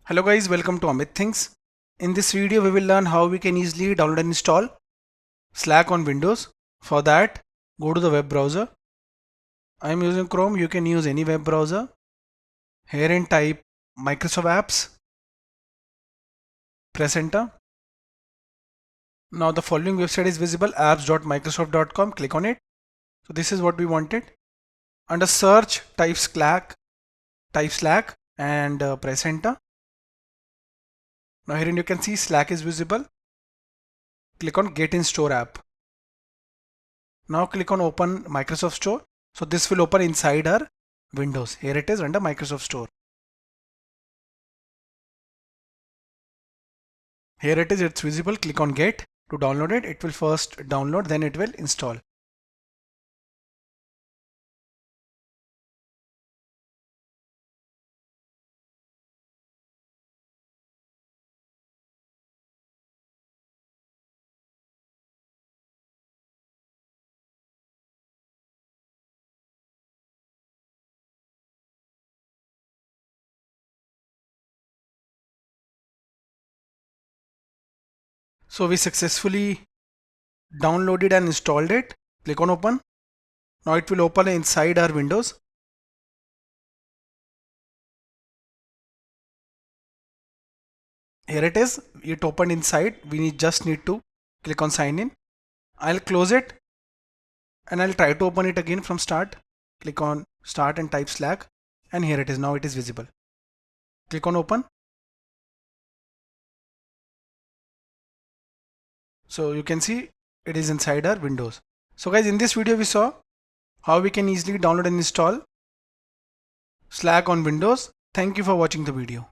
Hello guys, welcome to Amit Things. In this video we will learn how we can easily download and install Slack on Windows. For that, go to the web browser. I am using Chrome, you can use any web browser. Here and type Microsoft Apps, press enter. Now the following website is visible, apps.microsoft.com, click on it. So this is what we wanted. Under search, type Slack and press enter. Now here you can see Slack is visible. Click on Get in Store app. Now click on Open Microsoft Store. So this will open inside our Windows. Here it is under Microsoft Store. Here it is, it's visible. Click on Get to download it. It will first download, then it will install. So we successfully downloaded and installed it. Click on Open. Now it will open inside our Windows. Here it is. It opened inside. We just need to click on Sign In. I'll close it and I'll try to open it again from start. Click on Start and type Slack, and here it is. Now it is visible. Click on Open. So you can see it is inside our Windows. So guys, in this video we saw how we can easily download and install Slack on Windows. Thank you for watching the video.